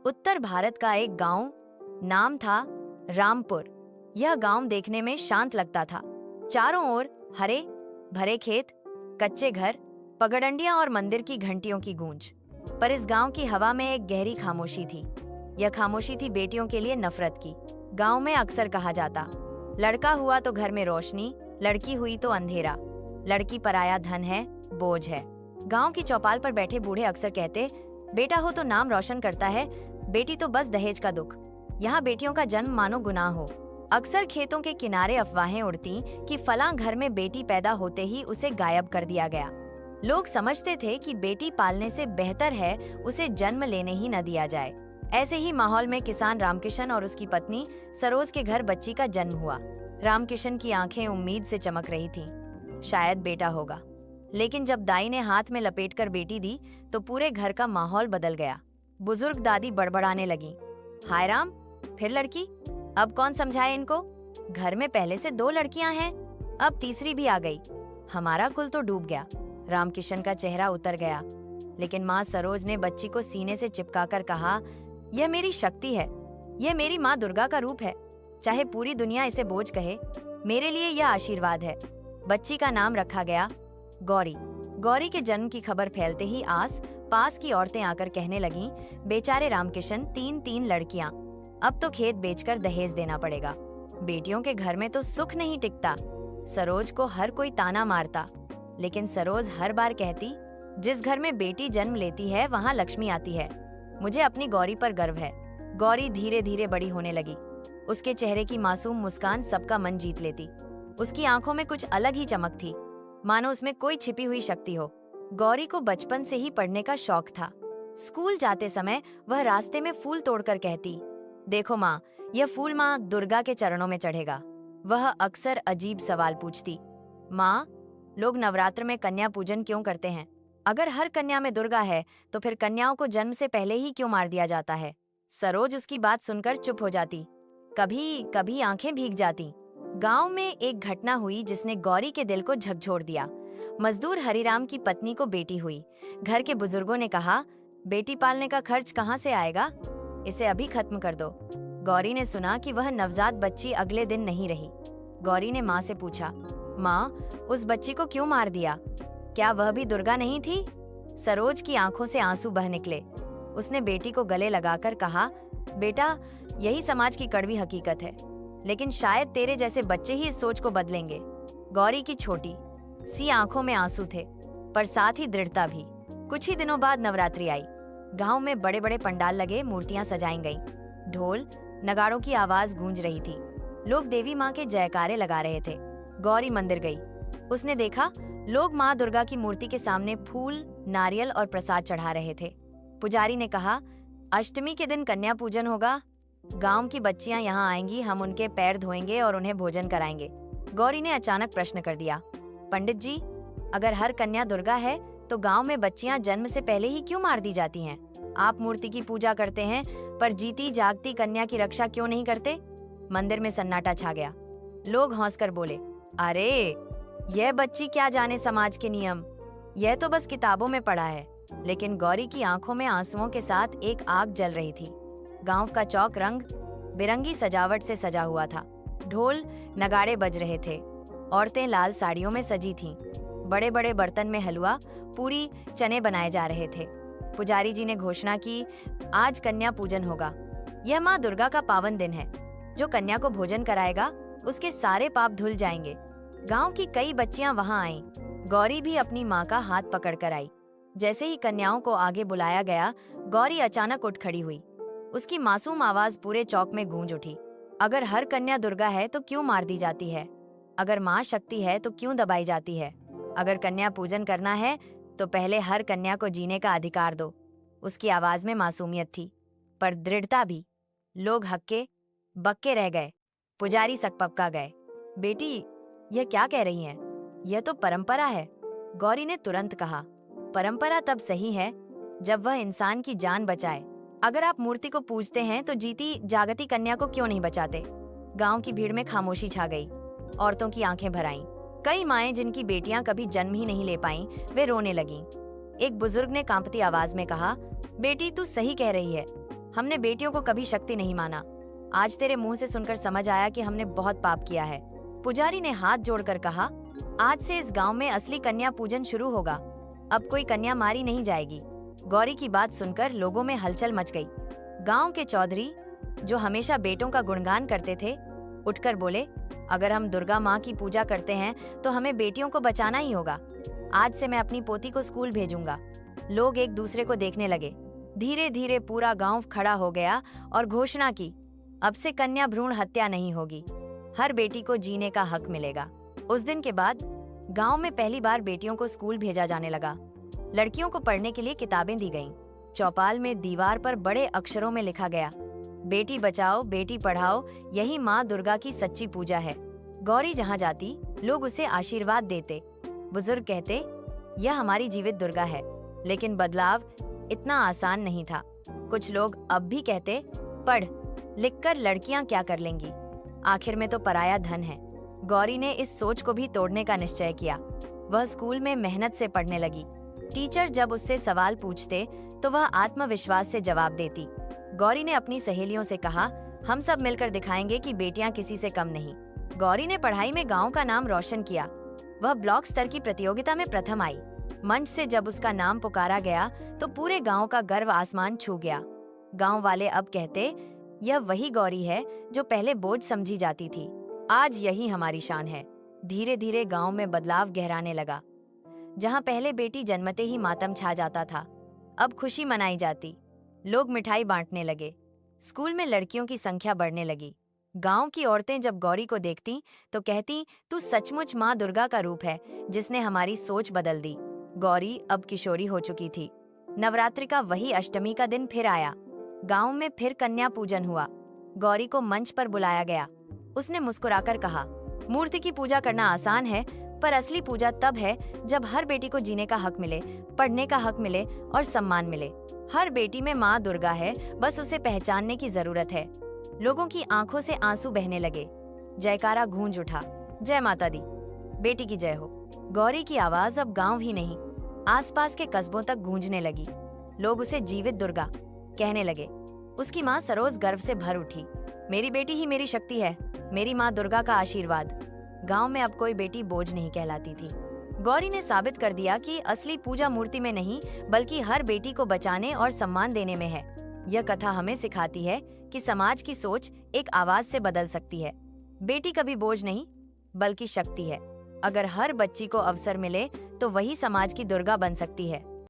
उत्तर भारत का एक गांव, नाम था रामपुर। यह गांव देखने में शांत लगता था। चारों ओर हरे भरे खेत, कच्चे घर, पगडंडियां और मंदिर की घंटियों की गूंज। पर इस गांव की हवा में एक गहरी खामोशी थी। यह खामोशी थी बेटियों के लिए नफरत की। गांव में अक्सर कहा जाता, लड़का हुआ तो घर में रोशनी, लड़की हुई तो अंधेरा। लड़की पराया धन है, बोझ है। गांव की चौपाल पर बैठे बूढ़े अक्सर कहते, बेटा हो तो नाम रोशन करता है, बेटी तो बस दहेज का दुख। यहाँ बेटियों का जन्म मानो गुनाह हो। अक्सर खेतों के किनारे अफवाहें उड़ती कि फलां घर में बेटी पैदा होते ही उसे गायब कर दिया गया। लोग समझते थे कि बेटी पालने से बेहतर है उसे जन्म लेने ही न दिया जाए। ऐसे ही माहौल में किसान रामकिशन और उसकी पत्नी सरोज के घर बच्ची का जन्म हुआ। रामकिशन की आंखें उम्मीद से चमक रही थीं, शायद बेटा होगा। लेकिन जब दाई ने हाथ में लपेटकर बेटी दी तो पूरे घर का माहौल बदल गया। बुजुर्ग दादी बड़बड़ाने लगी, हाय राम, फिर लड़की? अब कौन समझाए इनको? घर में पहले से 2 लड़कियां हैं, अब तीसरी भी आ गई। हमारा कुल तो डूब गया। रामकिशन का चेहरा उतर गया, लेकिन माँ सरोज ने बच्ची को सीने से चिपकाकर कहा, यह मेरी शक्ति है, यह मेरी माँ दुर्गा का रूप है। चाहे पूरी दुनिया इसे बोझ कहे, मेरे लिए यह आशीर्वाद है। बच्ची का नाम रखा गया गौरी। गौरी के जन्म की खबर फैलते ही आस पास की औरतें आकर कहने लगीं, बेचारे रामकिशन, 3 लड़कियां, अब तो खेत बेचकर दहेज देना पड़ेगा। बेटियों के घर में तो सुख नहीं टिकता। सरोज को हर कोई ताना मारता, लेकिन सरोज हर बार कहती, जिस घर में बेटी जन्म लेती है वहाँ लक्ष्मी आती है। मुझे अपनी गौरी पर गर्व है। गौरी धीरे धीरे बड़ी होने लगी। उसके चेहरे की मासूम मुस्कान सबका मन जीत लेती। उसकी आंखों में कुछ अलग ही चमक थी, मानो उसमें कोई छिपी हुई शक्ति हो। गौरी को बचपन से ही पढ़ने का शौक था। स्कूल जाते समय वह रास्ते में फूल तोड़कर कहती, देखो माँ, यह फूल माँ दुर्गा के चरणों में चढ़ेगा। वह अक्सर अजीब सवाल पूछती, माँ, लोग नवरात्र में कन्या पूजन क्यों करते हैं? अगर हर कन्या में दुर्गा है तो फिर कन्याओं को जन्म से पहले ही क्यों मार दिया जाता है? सरोज उसकी बात सुनकर चुप हो जाती, कभी कभी आंखें भीग जाती। गांव में एक घटना हुई जिसने गौरी के दिल को झकझोर दिया। मजदूर हरिराम की पत्नी को बेटी हुई। घर के बुजुर्गों ने कहा, बेटी पालने का खर्च कहाँ से आएगा? इसे अभी खत्म कर दो। गौरी ने सुना कि वह नवजात बच्ची अगले दिन नहीं रही। गौरी ने माँ से पूछा, माँ, उस बच्ची को क्यों मार दिया? क्या वह भी दुर्गा नहीं थी? सरोज की आंखों से आंसू बह निकले। उसने बेटी को गले लगाकर कहा, बेटा, यही समाज की कड़वी हकीकत है, लेकिन शायद तेरे जैसे बच्चे ही इस सोच को बदलेंगे। गौरी की छोटी सी आंखों में आंसू थे, पर साथ ही दृढ़ता भी। कुछ ही दिनों बाद नवरात्रि आई। गांव में बड़े बड़े पंडाल लगे, मूर्तियां सजाई गईं। ढोल नगाड़ों की आवाज गूंज रही थी। लोग देवी माँ के जयकारे लगा रहे थे। गौरी मंदिर गई। उसने देखा लोग माँ दुर्गा की मूर्ति के सामने फूल, नारियल और प्रसाद चढ़ा रहे थे। पुजारी ने कहा, अष्टमी के दिन कन्या पूजन होगा। गांव की बच्चियां यहाँ आएंगी, हम उनके पैर धोएंगे और उन्हें भोजन कराएंगे। गौरी ने अचानक प्रश्न कर दिया, पंडित जी, अगर हर कन्या दुर्गा है तो गांव में बच्चियां जन्म से पहले ही क्यों मार दी जाती हैं? आप मूर्ति की पूजा करते हैं, पर जीती जागती कन्या की रक्षा क्यों नहीं करते? मंदिर में सन्नाटा छा गया। लोग हंसकर बोले, अरे यह बच्ची क्या जाने समाज के नियम, यह तो बस किताबों में पढ़ा है। लेकिन गौरी की आंखों में आंसुओं के साथ एक आग जल रही थी। गांव का चौक रंग बिरंगी सजावट से सजा हुआ था। ढोल नगाड़े बज रहे थे। औरतें लाल साड़ियों में सजी थीं। बड़े बड़े बर्तन में हलवा, पूरी, चने बनाए जा रहे थे। पुजारी जी ने घोषणा की, आज कन्या पूजन होगा। यह माँ दुर्गा का पावन दिन है। जो कन्या को भोजन कराएगा उसके सारे पाप धुल जाएंगे। गांव की कई बच्चियां वहां आईं। गौरी भी अपनी माँ का हाथ पकड़कर आई। जैसे ही कन्याओं को आगे बुलाया गया, गौरी अचानक उठ खड़ी हुई। उसकी मासूम आवाज पूरे चौक में गूंज उठी, अगर हर कन्या दुर्गा है तो क्यों मार दी जाती है? अगर माँ शक्ति है तो क्यों दबाई जाती है? अगर कन्या पूजन करना है तो पहले हर कन्या को जीने का अधिकार दो। उसकी आवाज में मासूमियत थी, पर दृढ़ता भी। लोग हक्के बक्के रह गए। पुजारी सकपका गए। बेटी, यह क्या कह रही हैं? यह तो परंपरा है। गौरी ने तुरंत कहा, परंपरा तब सही है जब वह इंसान की जान बचाए। अगर आप मूर्ति को पूजते हैं तो जीती जागती कन्या को क्यों नहीं बचाते? गांव की भीड़ में खामोशी छा गई। औरतों की आंखें भर आईं। कई माएं जिनकी बेटियां कभी जन्म ही नहीं ले पाईं, वे रोने लगीं। एक बुजुर्ग ने कांपती आवाज में कहा, बेटी, तू सही कह रही है। हमने बेटियों को कभी शक्ति नहीं माना। आज तेरे मुंह से सुनकर समझ आया कि हमने बहुत पाप किया है। पुजारी ने हाथ जोड़कर कहा, आज से इस गांव में असली कन्या पूजन शुरू होगा। अब कोई कन्या मारी नहीं जाएगी। गौरी की बात सुनकर लोगों में हलचल मच गई। गांव के चौधरी, जो हमेशा बेटों का गुणगान करते थे, उठकर बोले, अगर हम दुर्गा माँ की पूजा करते हैं तो हमें बेटियों को बचाना ही होगा। आज से मैं अपनी पोती को स्कूल भेजूंगा। लोग एक दूसरे को देखने लगे। धीरे धीरे पूरा गांव खड़ा हो गया और घोषणा की, अब से कन्या भ्रूण हत्या नहीं होगी। हर बेटी को जीने का हक मिलेगा। उस दिन के बाद गांव में पहली बार बेटियों को स्कूल भेजा जाने लगा। लड़कियों को पढ़ने के लिए किताबें दी गईं। चौपाल में दीवार पर बड़े अक्षरों में लिखा गया, बेटी बचाओ बेटी पढ़ाओ, यही माँ दुर्गा की सच्ची पूजा है। गौरी जहाँ जाती लोग उसे आशीर्वाद देते। बुजुर्ग कहते, यह हमारी जीवित दुर्गा है। लेकिन बदलाव इतना आसान नहीं था। कुछ लोग अब भी कहते, पढ़ लिखकर लड़कियां क्या कर लेंगी, आखिर में तो पराया धन है। गौरी ने इस सोच को भी तोड़ने का निश्चय किया। वह स्कूल में मेहनत से पढ़ने लगी। टीचर जब उससे सवाल पूछते तो वह आत्मविश्वास से जवाब देती। गौरी ने अपनी सहेलियों से कहा, हम सब मिलकर दिखाएंगे कि बेटियां किसी से कम नहीं। गौरी ने पढ़ाई में गांव का नाम रोशन किया। वह ब्लॉक स्तर की प्रतियोगिता में प्रथम आई। मंच से जब उसका नाम पुकारा गया तो पूरे गांव का गर्व आसमान छू गया। गांव वाले अब कहते, यह वही गौरी है जो पहले बोझ समझी जाती थी। आज यही हमारी शान है। धीरे धीरे गांव में बदलाव गहराने लगा। जहां पहले बेटी जन्मते ही मातम छा जाता था, अब खुशी मनाई जाती। लोग मिठाई बांटने लगे। स्कूल में लड़कियों की संख्या बढ़ने लगी। गांव की औरतें जब गौरी को देखती तो कहती, तू सचमुच माँ दुर्गा का रूप है जिसने हमारी सोच बदल दी। गौरी अब किशोरी हो चुकी थी। नवरात्रि का वही अष्टमी का दिन फिर आया। गांव में फिर कन्या पूजन हुआ। गौरी को मंच पर बुलाया गया। उसने मुस्कुराकर कहा, मूर्ति की पूजा करना आसान है, पर असली पूजा तब है जब हर बेटी को जीने का हक मिले, पढ़ने का हक मिले और सम्मान मिले। हर बेटी में माँ दुर्गा है, बस उसे पहचानने की जरूरत है। लोगों की आंखों से आंसू बहने लगे। जयकारा गूंज उठा, जय माता दी, बेटी की जय हो। गौरी की आवाज अब गांव ही नहीं, आसपास के कस्बों तक गूंजने लगी। लोग उसे जीवित दुर्गा कहने लगे। उसकी माँ सरोज गर्व से भर उठी, मेरी बेटी ही मेरी शक्ति है, मेरी माँ दुर्गा का आशीर्वाद। गांव में अब कोई बेटी बोझ नहीं कहलाती थी। गौरी ने साबित कर दिया कि असली पूजा मूर्ति में नहीं, बल्कि हर बेटी को बचाने और सम्मान देने में है। यह कथा हमें सिखाती है कि समाज की सोच एक आवाज से बदल सकती है। बेटी कभी बोझ नहीं, बल्कि शक्ति है। अगर हर बच्ची को अवसर मिले तो वही समाज की दुर्गा बन सकती है।